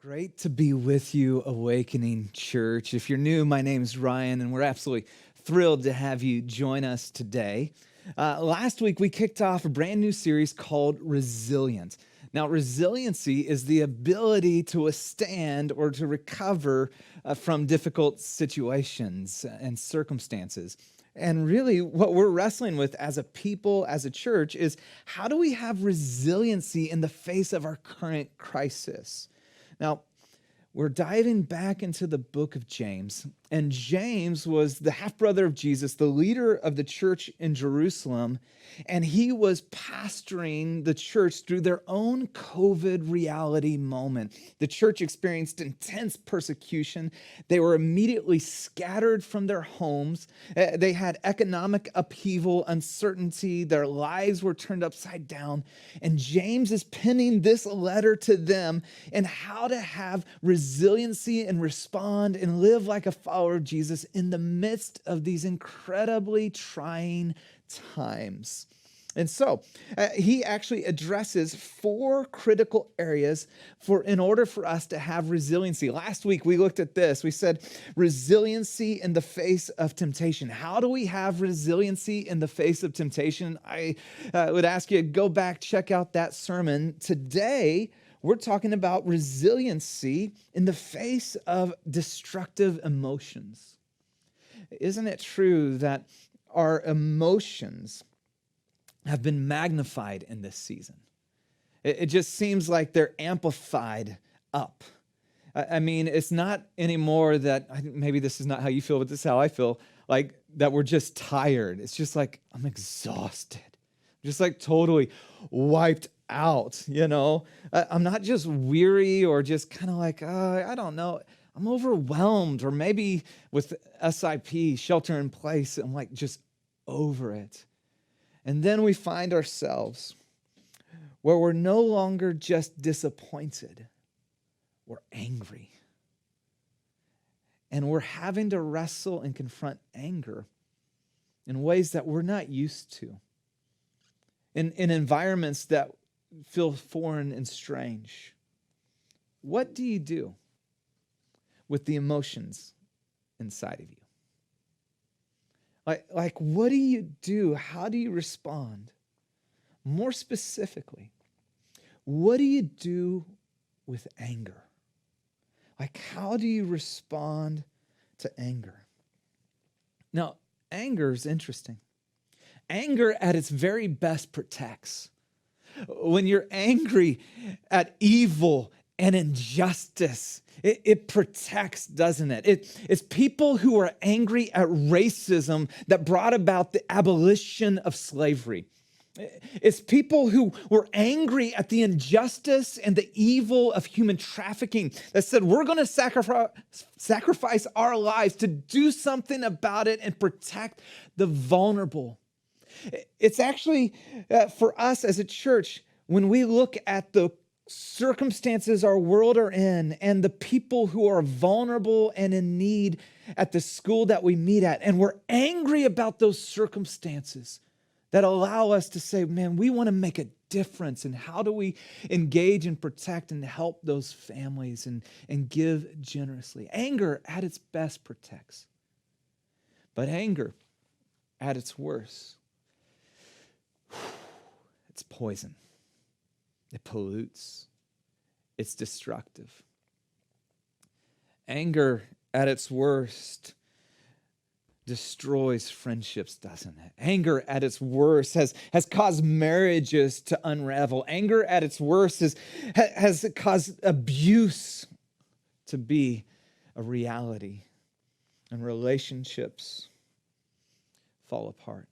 Great to be with you, Awakening Church. If you're new, my name's Ryan, and we're absolutely thrilled to have you join us today. Last week, we kicked off a brand new series called Resilient. Now, resiliency is the ability to withstand or to recover from difficult situations and circumstances. And really, what we're wrestling with as a people, as a church, is how do we have resiliency in the face of our current crisis? Now, we're diving back into the book of James, and James was the half-brother of Jesus, the leader of the church in Jerusalem, and he was pastoring the church through their own COVID reality moment. The church experienced intense persecution. They were immediately scattered from their homes. They had economic upheaval, uncertainty. Their lives were turned upside down, and James is penning this letter to them and how to have resiliency and respond and live like a follower of Jesus in the midst of these incredibly trying times. And so he actually addresses 4 critical areas in order for us to have resiliency. Last week, we looked at this. We said resiliency in the face of temptation. How do we have resiliency in the face of temptation? I would ask you to go back, check out that sermon. Today, we're talking about resiliency in the face of destructive emotions. Isn't it true that our emotions have been magnified in this season? It just seems like they're amplified up. I mean, it's not anymore that, maybe this is not how you feel, but this is how I feel, like that we're just tired. It's just like, I'm exhausted. Just like totally wiped out, you know? I'm not just weary or just kind of like, I don't know. I'm overwhelmed, or maybe with SIP, shelter in place, I'm like just over it. And then we find ourselves where we're no longer just disappointed, we're angry. And we're having to wrestle and confront anger in ways that we're not used to, in environments that feel foreign and strange. What do you do with the emotions inside of you? Like, what do you do? How do you respond? More specifically, what do you do with anger? Like, how do you respond to anger? Now, anger is interesting. Anger at its very best protects. When you're angry at evil and injustice, it protects, doesn't it? It's people who are angry at racism that brought about the abolition of slavery. It's people who were angry at the injustice and the evil of human trafficking that said, we're going to sacrifice our lives to do something about it and protect the vulnerable. It's actually, for us as a church, when we look at the circumstances our world are in and the people who are vulnerable and in need at the school that we meet at, and we're angry about those circumstances that allow us to say, man, we want to make a difference. And how do we engage and protect and help those families and give generously? Anger at its best protects. But anger at its worst, it's poison. It pollutes. It's destructive. Anger at its worst destroys friendships, doesn't it? Anger at its worst has caused marriages to unravel. Anger at its worst has caused abuse to be a reality, and relationships fall apart.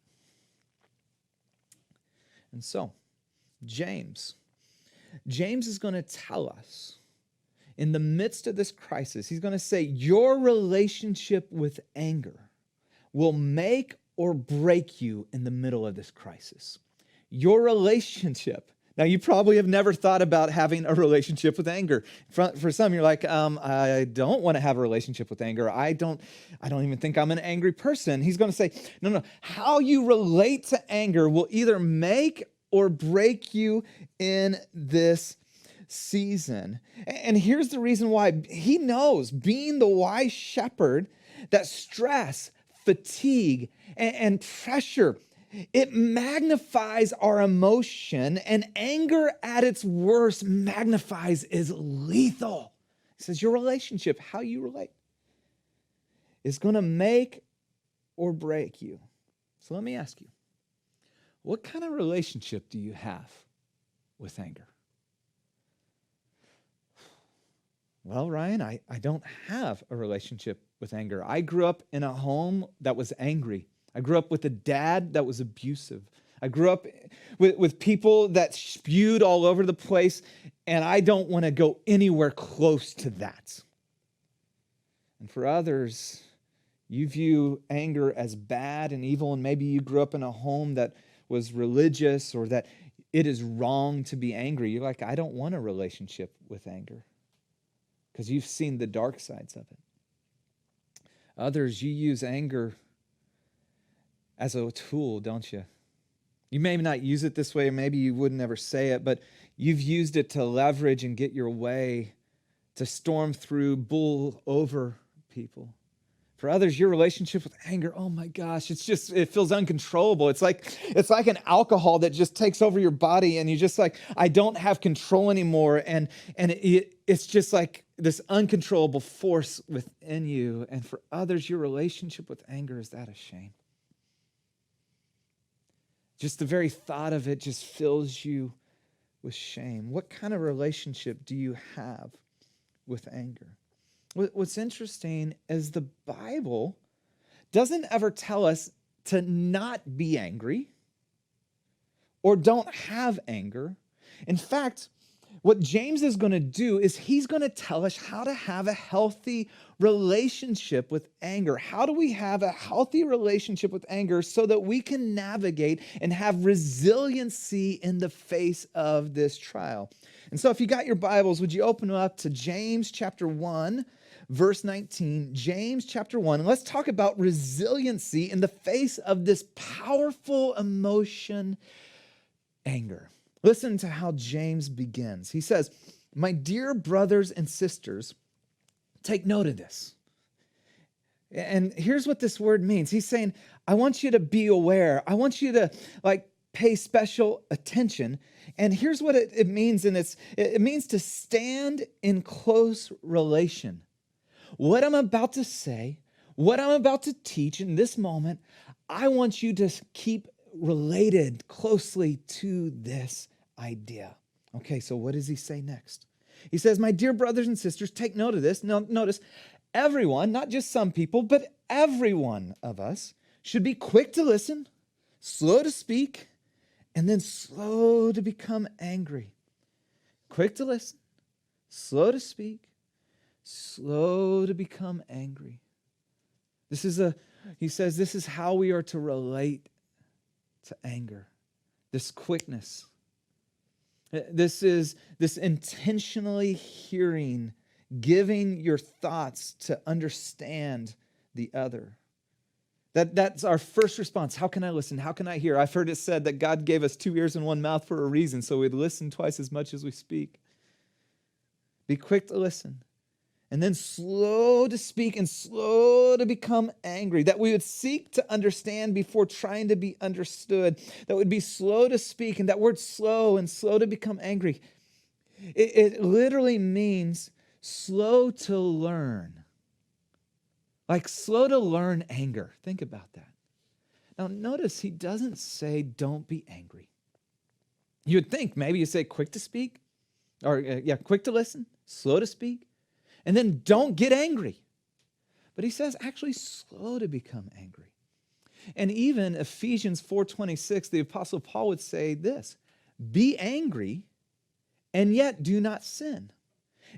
And so, James is going to tell us in the midst of this crisis, he's going to say, your relationship with anger will make or break you in the middle of this crisis. Your relationship. Now, you probably have never thought about having a relationship with anger. For some, you're like, I don't want to have a relationship with anger. I don't even think I'm an angry person. He's going to say, no. How you relate to anger will either make or break you in this season. And here's the reason why. He knows, being the wise shepherd, that stress, fatigue, and pressure, it magnifies our emotion, and anger at its worst magnifies is lethal. He says your relationship, how you relate, is going to make or break you. So let me ask you, what kind of relationship do you have with anger? Well, Ryan, I don't have a relationship with anger. I grew up in a home that was angry. I grew up with a dad that was abusive. I grew up with people that spewed all over the place, and I don't want to go anywhere close to that. And for others, you view anger as bad and evil, and maybe you grew up in a home that was religious, or that it is wrong to be angry. You're like, I don't want a relationship with anger, because you've seen the dark sides of it. Others, you use anger as a tool, don't you? You may not use it this way, or maybe you would never say it, but you've used it to leverage and get your way, to storm through, bull over people. For others, your relationship with anger, oh my gosh, it feels uncontrollable. It's like an alcohol that just takes over your body, and you're just like, I don't have control anymore. And it's just like this uncontrollable force within you. And for others, your relationship with anger is that of shame. Just the very thought of it just fills you with shame. What kind of relationship do you have with anger? What's interesting is the Bible doesn't ever tell us to not be angry or don't have anger. In fact, what James is going to do is he's going to tell us how to have a healthy relationship with anger. How do we have a healthy relationship with anger so that we can navigate and have resiliency in the face of this trial? And so if you got your Bibles, would you open up to James chapter 1, verse 19, James chapter 1. And let's talk about resiliency in the face of this powerful emotion, anger. Listen to how James begins. He says, my dear brothers and sisters, take note of this. And here's what this word means. He's saying, I want you to be aware. I want you to pay special attention. And here's what it means. And it means to stand in close relation. What I'm about to say, what I'm about to teach in this moment, I want you to keep related closely to this idea. Okay, so what does he say next? He says, my dear brothers and sisters, take note of this. Now, notice, everyone, not just some people, but every one of us should be quick to listen, slow to speak, and then slow to become angry. Quick to listen, slow to speak, slow to become angry. He says, this is how we are to relate to anger. This quickness. This is this intentionally hearing, giving your thoughts to understand the other. That's our first response. How can I listen? How can I hear? I've heard it said that God gave us 2 ears and 1 mouth for a reason, so we'd listen twice as much as we speak. Be quick to listen. And then slow to speak and slow to become angry. That we would seek to understand before trying to be understood. That would be slow to speak. And that word slow and slow to become angry, it literally means slow to learn. Like slow to learn anger. Think about that. Now notice he doesn't say don't be angry. You would think maybe you say quick to speak. Or quick to listen, slow to speak. And then don't get angry. But he says actually slow to become angry. And even Ephesians 4:26, the Apostle Paul would say this, be angry and yet do not sin.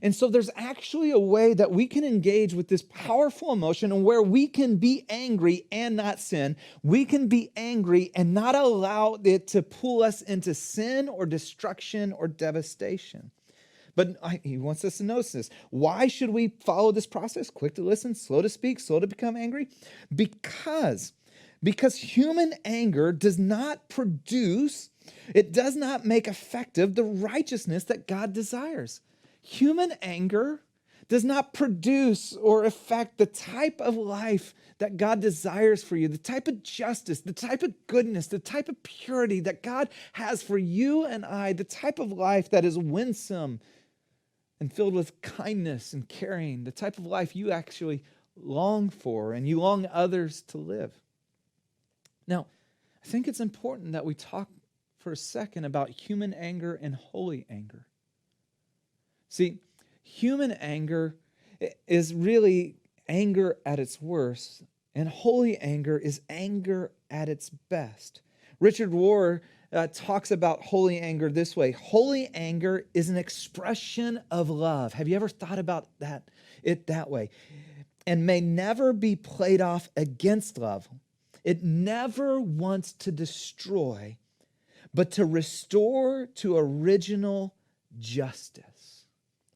And so there's actually a way that we can engage with this powerful emotion and where we can be angry and not sin. We can be angry and not allow it to pull us into sin or destruction or devastation. But he wants us to notice this. Why should we follow this process? Quick to listen, slow to speak, slow to become angry? Because human anger does not produce It does not make effective the righteousness that God desires. Human anger does not produce or affect the type of life that God desires for you, the type of justice, the type of goodness, the type of purity that God has for you and I, the type of life that is winsome and filled with kindness and caring, the type of life you actually long for and you long others to live. Now, I think it's important that we talk for a second about human anger and holy anger. See, human anger is really anger at its worst, and holy anger is anger at its best. Richard Rohr talks about holy anger this way. Holy anger is an expression of love. Have you ever thought about it that way? And may never be played off against love. It never wants to destroy, but to restore to original justice.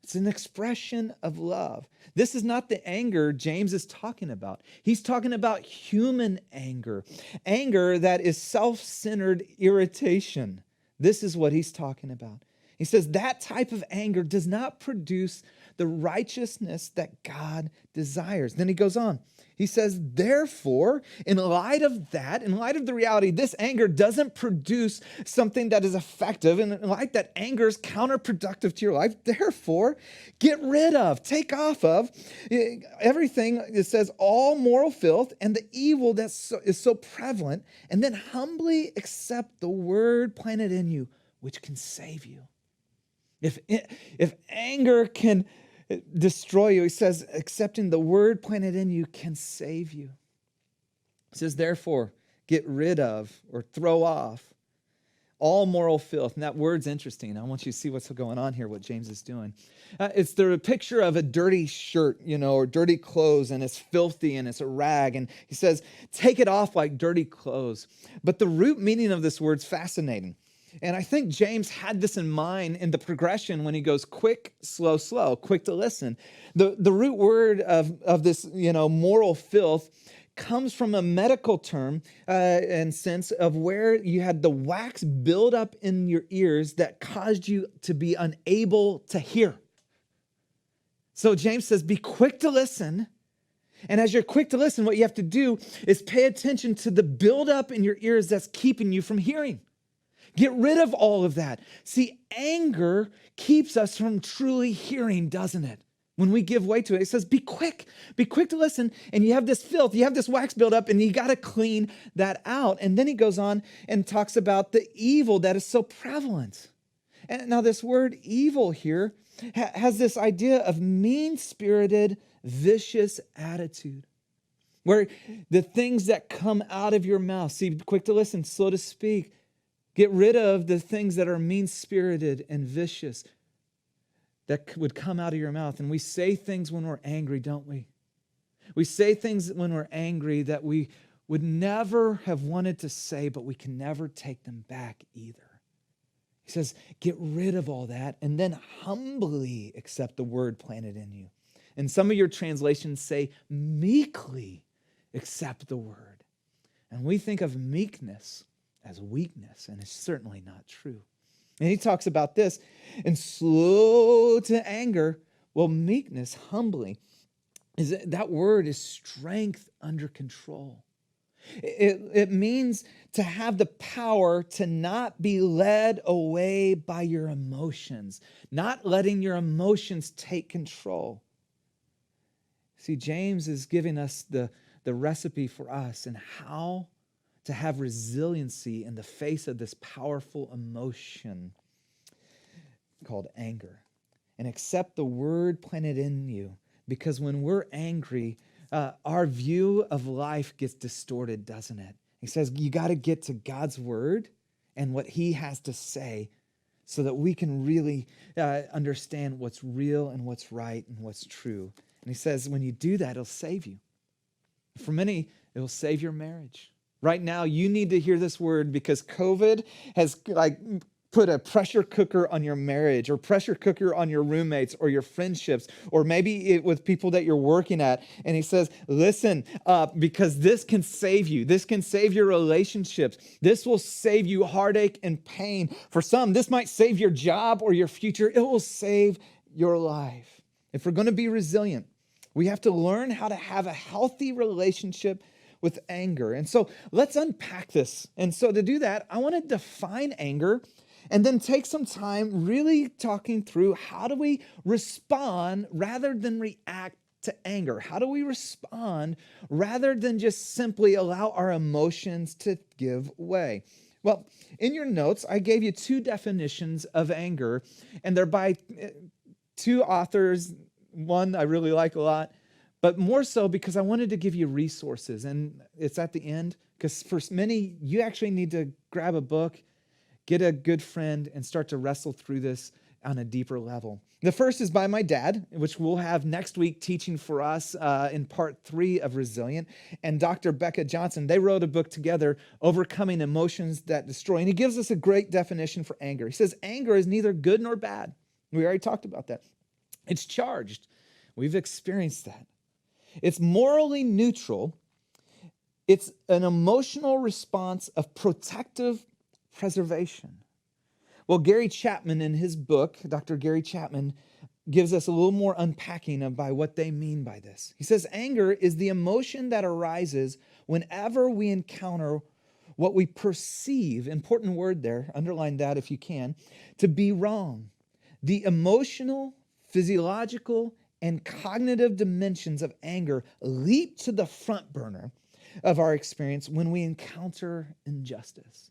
It's an expression of love. This is not the anger James is talking about. He's talking about human anger, anger that is self-centered irritation. This is what he's talking about. He says that type of anger does not produce the righteousness that God desires. Then he goes on. He says, therefore, in light of that, in light of the reality, this anger doesn't produce something that is effective. And in light that anger is counterproductive to your life, therefore, get rid of, take off of everything. It says all moral filth and the evil that is so prevalent, and then humbly accept the word planted in you, which can save you. If anger can destroy you, he says, accepting the word planted in you can save you. He says, therefore, get rid of or throw off all moral filth. And that word's interesting. I want you to see what's going on here, what James is doing. It's the picture of a dirty shirt, or dirty clothes, and it's filthy and it's a rag. And he says, take it off like dirty clothes. But the root meaning of this word's fascinating. And I think James had this in mind in the progression when he goes quick, slow, slow, quick to listen. The root word of this, moral filth comes from a medical term and sense of where you had the wax build up in your ears that caused you to be unable to hear. So James says, be quick to listen. And as you're quick to listen, what you have to do is pay attention to the buildup in your ears that's keeping you from hearing. Get rid of all of that. See, anger keeps us from truly hearing, doesn't it? When we give way to it, it says, be quick to listen. And you have this filth, you have this wax buildup, and you got to clean that out. And then he goes on and talks about the evil that is so prevalent. And now this word evil here has this idea of mean-spirited, vicious attitude, where the things that come out of your mouth, see, quick to listen, slow to speak, get rid of the things that are mean-spirited and vicious that would come out of your mouth. And we say things when we're angry, don't we? We say things when we're angry that we would never have wanted to say, but we can never take them back either. He says, get rid of all that and then humbly accept the word planted in you. And some of your translations say meekly accept the word. And we think of meekness as weakness, and it's certainly not true. And he talks about this, and slow to anger, well, meekness, humbly, that word is strength under control. It means to have the power to not be led away by your emotions, not letting your emotions take control. See, James is giving us the recipe for us and how to have resiliency in the face of this powerful emotion called anger. And accept the word planted in you, because when we're angry, our view of life gets distorted, doesn't it? He says you got to get to God's word and what he has to say so that we can really understand what's real and what's right and what's true. And he says when you do that, it'll save you. For many, it'll save your marriage. Right now, you need to hear this word because COVID has put a pressure cooker on your marriage or pressure cooker on your roommates or your friendships, or maybe with people that you're working at. And he says, listen, because this can save you. This can save your relationships. This will save you heartache and pain. For some, this might save your job or your future. It will save your life. If we're going to be resilient, we have to learn how to have a healthy relationship with anger. And so let's unpack this. And so to do that, I want to define anger and then take some time really talking through how do we respond rather than react to anger? How do we respond rather than just simply allow our emotions to give way? Well, in your notes, I gave you two definitions of anger, and they're by two authors. One I really like a lot, but more so because I wanted to give you resources, and it's at the end, because for many, you actually need to grab a book, get a good friend, and start to wrestle through this on a deeper level. The first is by my dad, which we'll have next week teaching for us in part 3 of Resilient, and Dr. Becca Johnson. They wrote a book together, Overcoming Emotions That Destroy, and he gives us a great definition for anger. He says, anger is neither good nor bad. We already talked about that. It's charged. We've experienced that. It's morally neutral. It's an emotional response of protective preservation. Well, Gary Chapman, in his book, Dr. Gary Chapman, gives us a little more unpacking by what they mean by this. He says, anger is the emotion that arises whenever we encounter what we perceive, important word there, underline that if you can, to be wrong. The emotional, physiological, and cognitive dimensions of anger leap to the front burner of our experience when we encounter injustice.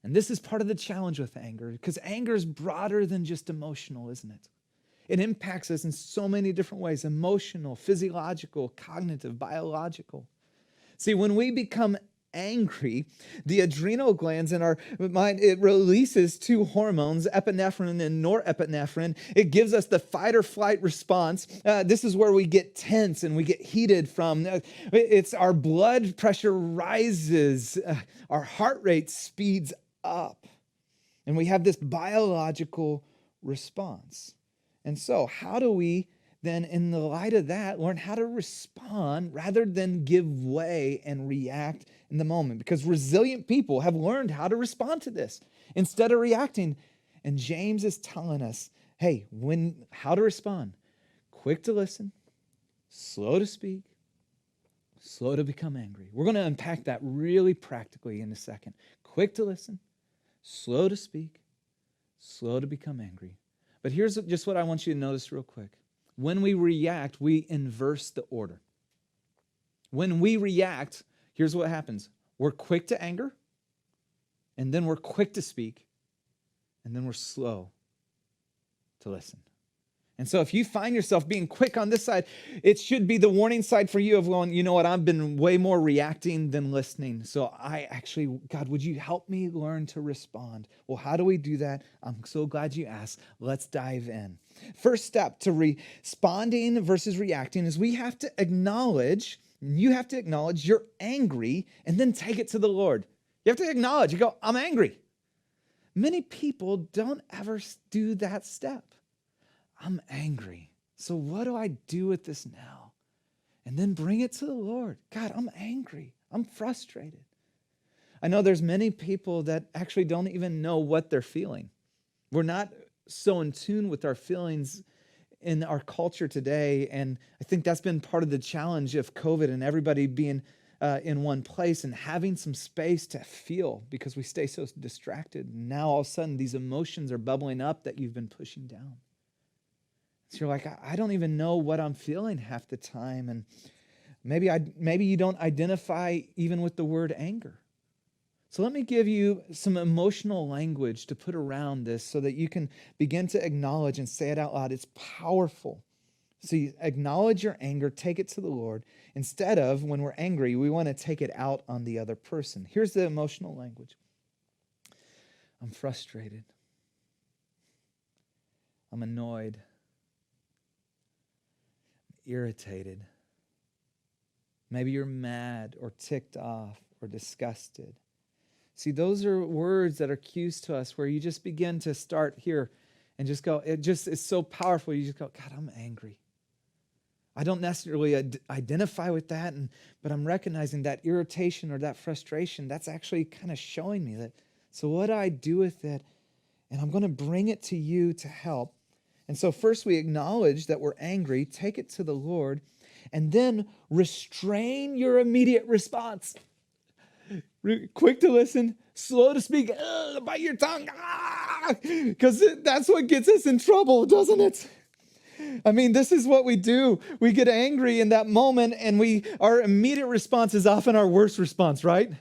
And this is part of the challenge with anger, because anger is broader than just emotional, isn't it? It impacts us in so many different ways: emotional, physiological, cognitive, biological. See, when we become angry, the adrenal glands in our mind, it releases two hormones, epinephrine and norepinephrine. It gives us the fight or flight response. This is where we get tense and we get heated from. It's our blood pressure rises, our heart rate speeds up, and we have this biological response. And so how do we then, in the light of that, learn how to respond rather than give way and react in the moment? Because resilient people have learned how to respond to this instead of reacting. And James is telling us, hey, how to respond. Quick to listen, slow to speak, slow to become angry. We're going to unpack that really practically in a second. Quick to listen, slow to speak, slow to become angry. But here's just what I want you to notice real quick. When we react, we inverse the order. When we react, here's what happens. We're quick to anger, and then we're quick to speak, and then we're slow to listen. And so if you find yourself being quick on this side, it should be the warning side for you of going, you know what, I've been way more reacting than listening. So God, would you help me learn to respond? Well, how do we do that? I'm so glad you asked. Let's dive in. First step to responding versus reacting is you have to acknowledge you're angry and then take it to the Lord. You have to acknowledge, you go, I'm angry. Many people don't ever do that step. I'm angry. So what do I do with this now? And then bring it to the Lord. God, I'm angry. I'm frustrated. I know there's many people that actually don't even know what they're feeling. We're not so in tune with our feelings in our culture today. And I think that's been part of the challenge of COVID and everybody being in one place and having some space to feel, because we stay so distracted. Now all of a sudden these emotions are bubbling up that you've been pushing down. So you're like, I don't even know what I'm feeling half the time. And maybe you don't identify even with the word anger. So let me give you some emotional language to put around this so that you can begin to acknowledge and say it out loud. It's powerful. So you acknowledge your anger, take it to the Lord. Instead of, when we're angry, we want to take it out on the other person. Here's the emotional language. I'm frustrated. I'm annoyed. Irritated. Maybe you're mad or ticked off or disgusted. See, those are words that are cues to us where you just begin to start here and just go, it's so powerful. You just go, God, I'm angry. I don't necessarily identify with that, but I'm recognizing that irritation or that frustration, that's actually kind of showing me that. So what do I do with it? And I'm going to bring it to you to help. And so first we acknowledge that we're angry, take it to the Lord, and then restrain your immediate response. Quick to listen, slow to speak, bite your tongue, because that's what gets us in trouble, doesn't it? I mean, this is what we do. We get angry in that moment, and our immediate response is often our worst response, right?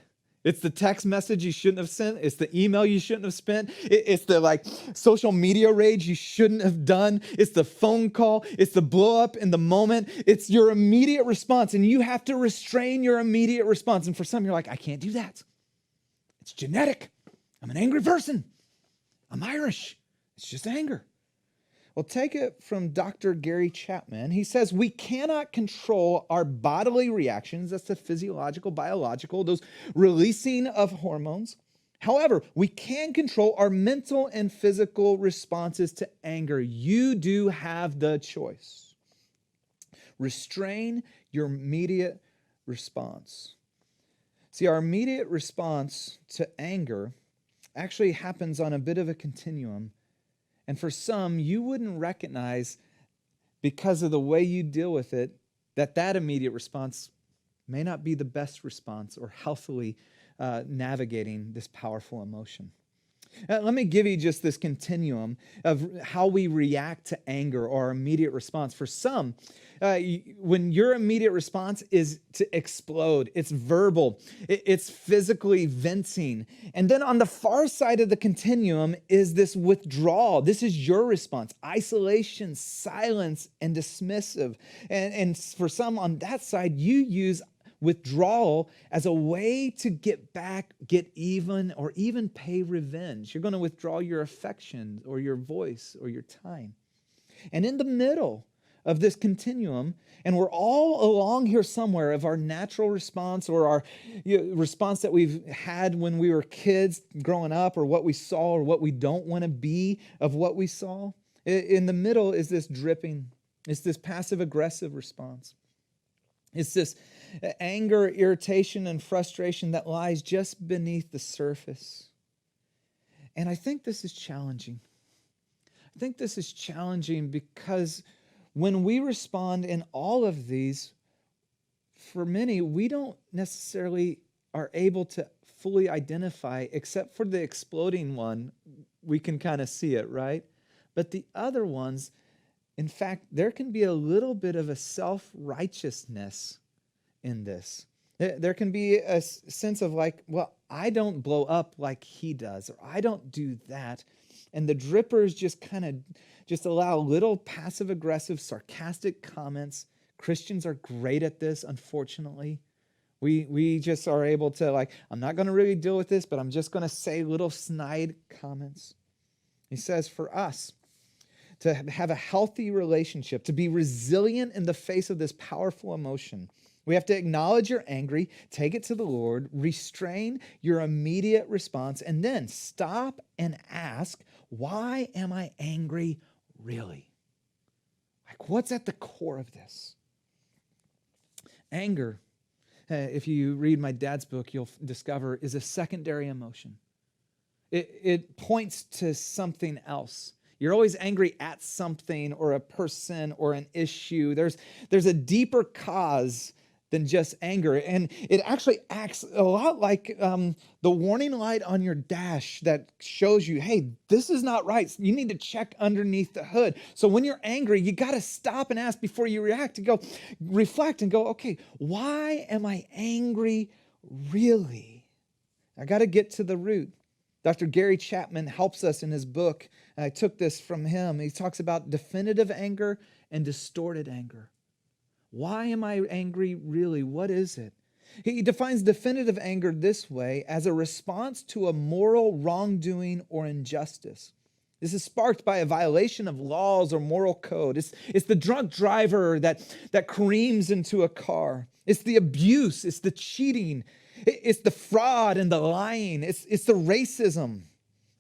It's the text message you shouldn't have sent. It's the email you shouldn't have spent. It's the social media rage you shouldn't have done. It's the phone call. It's the blow up in the moment. It's your immediate response, and you have to restrain your immediate response. And for some, you're like, I can't do that. It's genetic. I'm an angry person. I'm Irish. It's just anger. Well, take it from Dr. Gary Chapman. He says, we cannot control our bodily reactions. That's the physiological, biological, those releasing of hormones. However, we can control our mental and physical responses to anger. You do have the choice. Restrain your immediate response. See, our immediate response to anger actually happens on a bit of a continuum. And for some, you wouldn't recognize, because of the way you deal with it, that immediate response may not be the best response or healthily navigating this powerful emotion. Let me give you just this continuum of how we react to anger or our immediate response. For some, when your immediate response is to explode, it's verbal, it's physically venting. And then on the far side of the continuum is this withdrawal. This is your response: isolation, silence, and dismissive. And for some on that side, you use withdrawal as a way to get back, get even, or even pay revenge. You're going to withdraw your affection or your voice or your time. And in the middle of this continuum, and we're all along here somewhere of our natural response or our response that we've had when we were kids growing up, or what we saw or what we don't want to be of what we saw. In the middle is this dripping. It's this passive-aggressive response. It's this anger, irritation, and frustration that lies just beneath the surface. And I think this is challenging. I think this is challenging because when we respond in all of these, for many, we don't necessarily are able to fully identify, except for the exploding one, we can kind of see it, right? But the other ones, in fact, there can be a little bit of a self-righteousness in this. There can be a sense of well, I don't blow up like he does, or I don't do that. And the drippers just allow little passive-aggressive, sarcastic comments. Christians are great at this, unfortunately. We just are able to I'm not going to really deal with this, but I'm just going to say little snide comments. He says for us to have a healthy relationship, to be resilient in the face of this powerful emotion, we have to acknowledge you're angry, take it to the Lord, restrain your immediate response, and then stop and ask, why am I angry really? What's at the core of this? Anger, if you read my dad's book, you'll discover, is a secondary emotion. It points to something else. You're always angry at something or a person or an issue. There's a deeper cause than just anger. And it actually acts a lot like the warning light on your dash that shows you, hey, this is not right. You need to check underneath the hood. So when you're angry, you got to stop and ask before you react, to go reflect and go, okay, why am I angry really? I got to get to the root. Dr. Gary Chapman helps us in his book. I took this from him. He talks about definitive anger and distorted anger. Why am I angry really? What is it? He defines definitive anger this way: as a response to a moral wrongdoing or injustice. This is sparked by a violation of laws or moral code. It's the drunk driver that careens into a car. It's the abuse. It's the cheating. It's the fraud and the lying. It's the racism.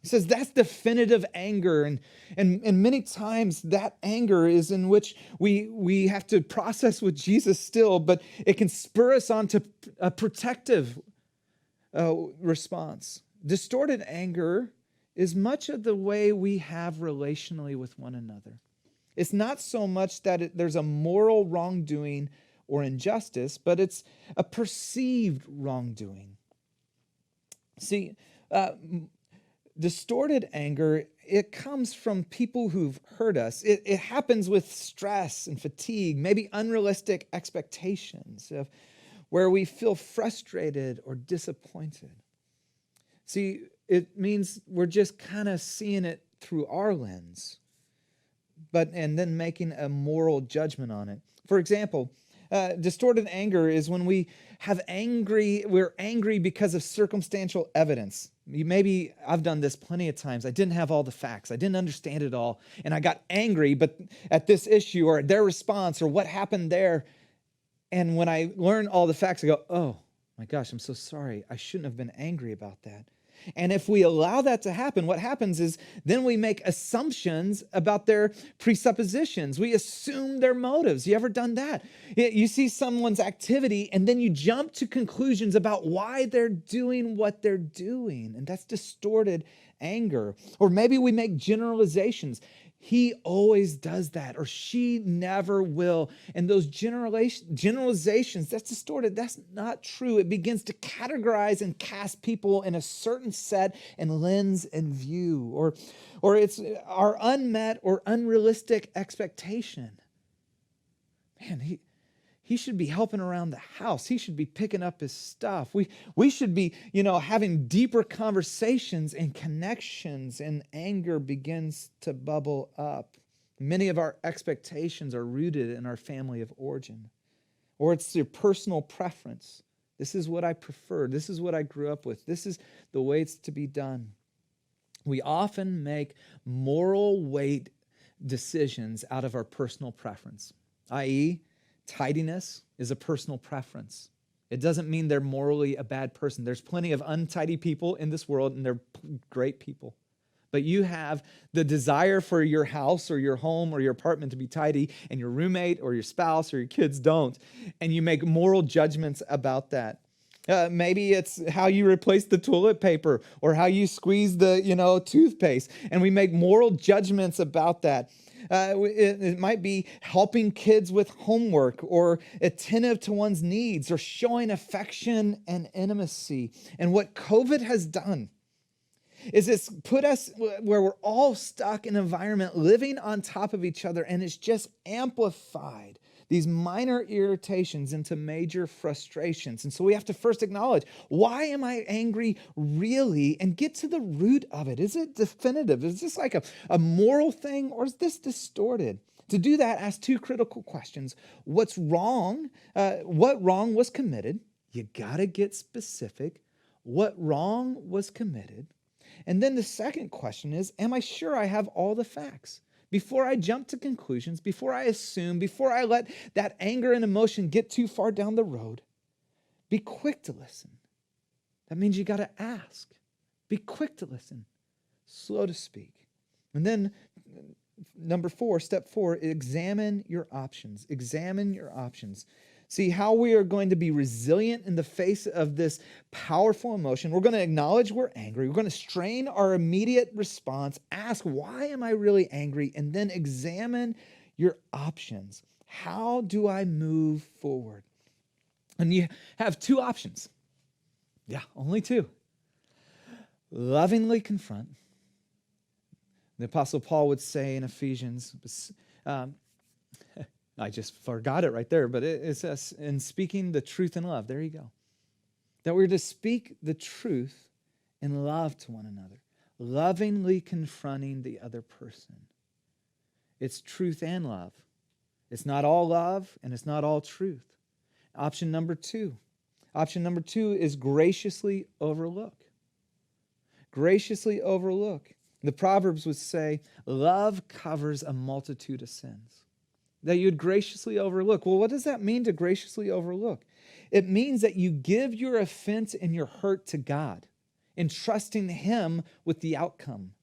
He says that's definitive anger. And many times that anger is in which we have to process with Jesus still, but it can spur us on to a protective response. Distorted anger is much of the way we have relationally with one another. It's not so much that there's a moral wrongdoing or injustice, but it's a perceived wrongdoing. See, distorted anger, it comes from people who've hurt us. It happens with stress and fatigue, maybe unrealistic expectations of where we feel frustrated or disappointed. See, it means we're just kind of seeing it through our lens, and then making a moral judgment on it. For example, distorted anger is when we're angry because of circumstantial evidence. Maybe I've done this plenty of times. I didn't have all the facts. I didn't understand it all. And I got angry at this issue or at their response or what happened there. And when I learn all the facts, I go, oh my gosh, I'm so sorry. I shouldn't have been angry about that. And if we allow that to happen, what happens is then we make assumptions about their presuppositions. We assume their motives. You ever done that? You see someone's activity and then you jump to conclusions about why they're doing what they're doing. And that's distorted anger. Or maybe we make generalizations. He always does that, or she never will. And those generalizations, that's distorted. That's not true. It begins to categorize and cast people in a certain set and lens and view, or it's our unmet or unrealistic expectation. Man, he should be helping around the house. He should be picking up his stuff. We should be, having deeper conversations and connections, and anger begins to bubble up. Many of our expectations are rooted in our family of origin, or it's your personal preference. This is what I prefer. This is what I grew up with. This is the way it's to be done. We often make moral weight decisions out of our personal preference, i.e., tidiness is a personal preference. It doesn't mean they're morally a bad person. There's plenty of untidy people in this world, and they're great people. But you have the desire for your house or your home or your apartment to be tidy, and your roommate or your spouse or your kids don't. And you make moral judgments about that. Maybe it's how you replace the toilet paper or how you squeeze the toothpaste. And we make moral judgments about that. It might be helping kids with homework, or attentive to one's needs, or showing affection and intimacy. And what COVID has done is it's put us where we're all stuck in an environment living on top of each other, and it's just amplified these minor irritations into major frustrations. And so we have to first acknowledge, why am I angry really? And get to the root of it. Is it definitive? Is this like a moral thing, or is this distorted? To do that, ask two critical questions. What's wrong? What wrong was committed? You got to get specific. What wrong was committed? And then the second question is, am I sure I have all the facts? Before I jump to conclusions, before I assume, before I let that anger and emotion get too far down the road, be quick to listen. That means you got to ask. Be quick to listen, slow to speak. And then step 4, examine your options. Examine your options. See how we are going to be resilient in the face of this powerful emotion. We're going to acknowledge we're angry. We're going to strain our immediate response. Ask, why am I really angry? And then examine your options. How do I move forward? And you have two options. Yeah, only two. Lovingly confront. The Apostle Paul would say in Ephesians, I just forgot it right there, but it says, in speaking the truth in love, there you go. That we're to speak the truth in love to one another, lovingly confronting the other person. It's truth and love. It's not all love, and it's not all truth. Option number 2 is graciously overlook. Graciously overlook. The Proverbs would say, love covers a multitude of sins. That you'd graciously overlook. Well, what does that mean to graciously overlook? It means that you give your offense and your hurt to God, entrusting Him with the outcome.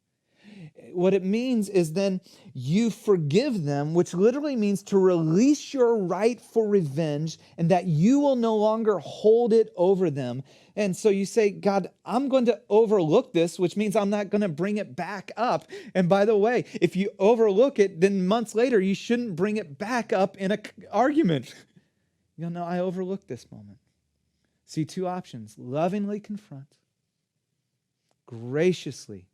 What it means is then you forgive them, which literally means to release your right for revenge and that you will no longer hold it over them. And so you say, God, I'm going to overlook this, which means I'm not going to bring it back up. And by the way, if you overlook it, then months later, you shouldn't bring it back up in an argument. You'll know, I overlooked this moment. See, two options: lovingly confront, graciously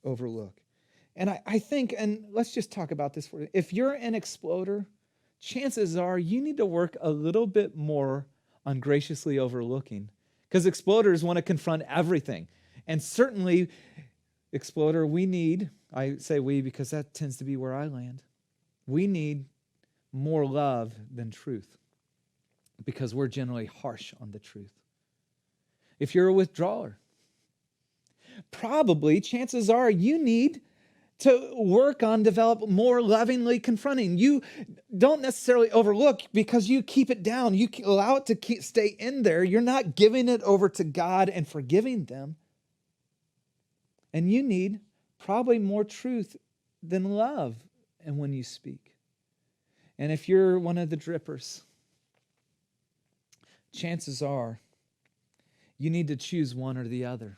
overlook. And I think, and let's just talk about this for you. If you're an exploder, chances are you need to work a little bit more on graciously overlooking, because exploders want to confront everything. And certainly, exploder, we need, I say we because that tends to be where I land, we need more love than truth, because we're generally harsh on the truth. If you're a withdrawer, probably chances are you need to work on develop more lovingly confronting. You don't necessarily overlook because you keep it down. You allow it to stay in there. You're not giving it over to God and forgiving them. And you need probably more truth than love and when you speak. And if you're one of the drippers, chances are you need to choose one or the other.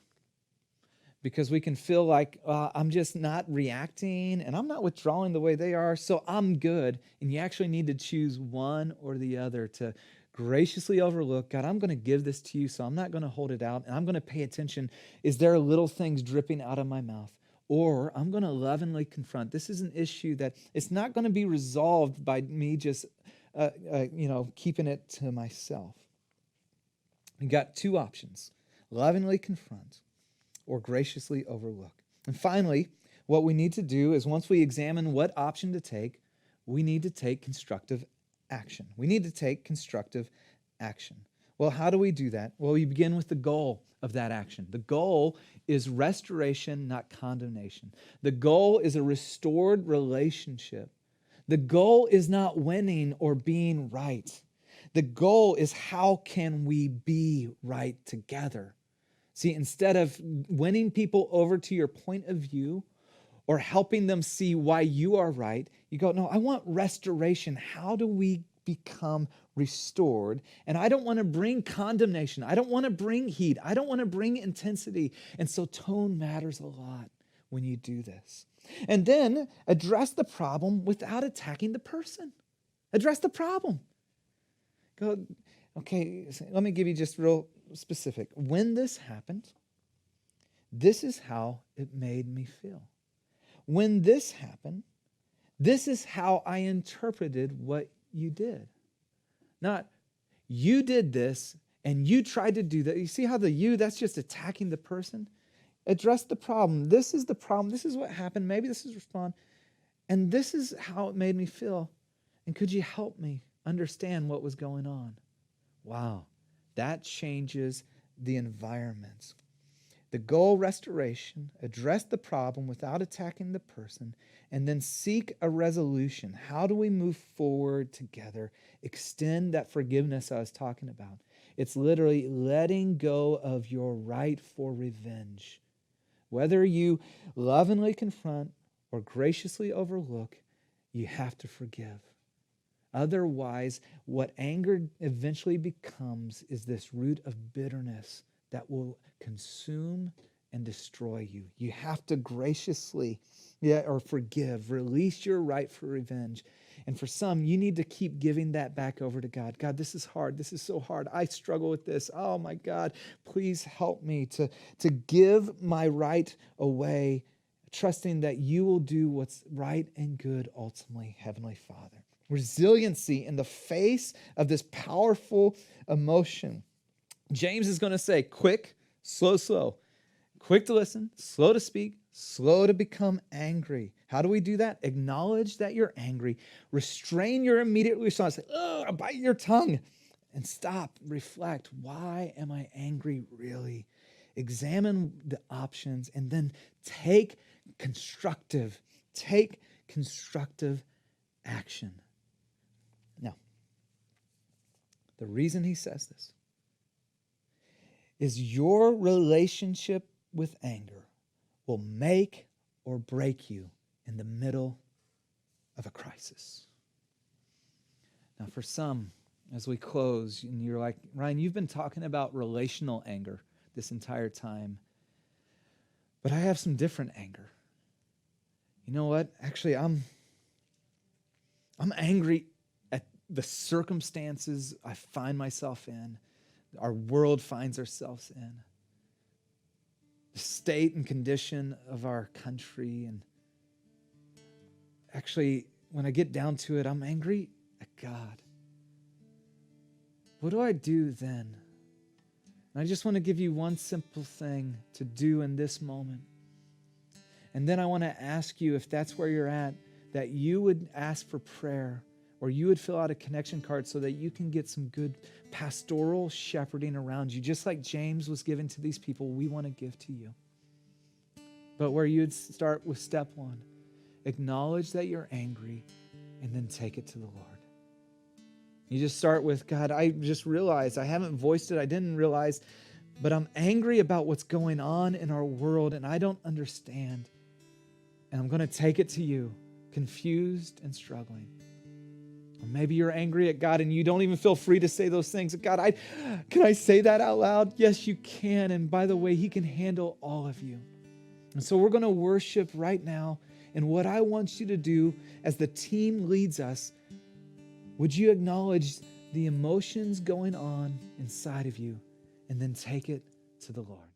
Because we can feel like I'm just not reacting and I'm not withdrawing the way they are, so I'm good. And you actually need to choose one or the other to graciously overlook. God, I'm going to give this to you, so I'm not going to hold it out. And I'm going to pay attention. Is there little things dripping out of my mouth? Or I'm going to lovingly confront. This is an issue that it's not going to be resolved by me just keeping it to myself. You got two options: lovingly confront or graciously overlook. And finally, what we need to do is, once we examine what option to take, we need to take constructive action. We need to take constructive action. Well, how do we do that? Well, we begin with the goal of that action. The goal is restoration, not condemnation. The goal is a restored relationship. The goal is not winning or being right. The goal is, how can we be right together? See, instead of winning people over to your point of view or helping them see why you are right, you go, no, I want restoration. How do we become restored? And I don't want to bring condemnation. I don't want to bring heat. I don't want to bring intensity. And so tone matters a lot when you do this. And then address the problem without attacking the person. Address the problem. Go, okay, let me give you just real specific. When this happened, this is how it made me feel. When this happened, this is how I interpreted what you did. Not, you did this and you tried to do that. You see how the you, that's just attacking the person? Address the problem. This is the problem. This is what happened. Maybe this is respond. And this is how it made me feel. And could you help me understand what was going on? Wow. That changes the environment. The goal, restoration, address the problem without attacking the person, and then seek a resolution. How do we move forward together? Extend that forgiveness I was talking about. It's literally letting go of your right for revenge. Whether you lovingly confront or graciously overlook, you have to forgive. Otherwise, what anger eventually becomes is this root of bitterness that will consume and destroy you. You have to graciously, or forgive, release your right for revenge. And for some, you need to keep giving that back over to God. God, this is hard. This is so hard. I struggle with this. Oh my God, please help me to give my right away, trusting that you will do what's right and good ultimately, Heavenly Father. Resiliency in the face of this powerful emotion. James is going to say, quick, slow. Quick to listen, slow to speak, slow to become angry. How do we do that? Acknowledge that you're angry. Restrain your immediate response. Say, bite your tongue. And stop, reflect. Why am I angry really? Examine the options and then take constructive action. Now, The reason he says this is your relationship with anger will make or break you in the middle of a crisis. Now, for some, as we close, and you're like, Ryan, you've been talking about relational anger this entire time, but I have some different anger. You know what? Actually, I'm angry at the circumstances I find myself in, our world finds ourselves in, the state and condition of our country. And actually, when I get down to it, I'm angry at God. What do I do then? And I just want to give you one simple thing to do in this moment. And then I want to ask you, if that's where you're at, that you would ask for prayer, or you would fill out a connection card so that you can get some good pastoral shepherding around you. Just like James was given to these people, we want to give to you. But where you'd start with step one, acknowledge that you're angry and then take it to the Lord. You just start with, God, I just realized, I haven't voiced it, I didn't realize, but I'm angry about what's going on in our world and I don't understand. And I'm going to take it to you, confused and struggling. Or maybe you're angry at God and you don't even feel free to say those things. God, can I say that out loud? Yes, you can. And by the way, he can handle all of you. And so we're going to worship right now. And what I want you to do as the team leads us, would you acknowledge the emotions going on inside of you and then take it to the Lord?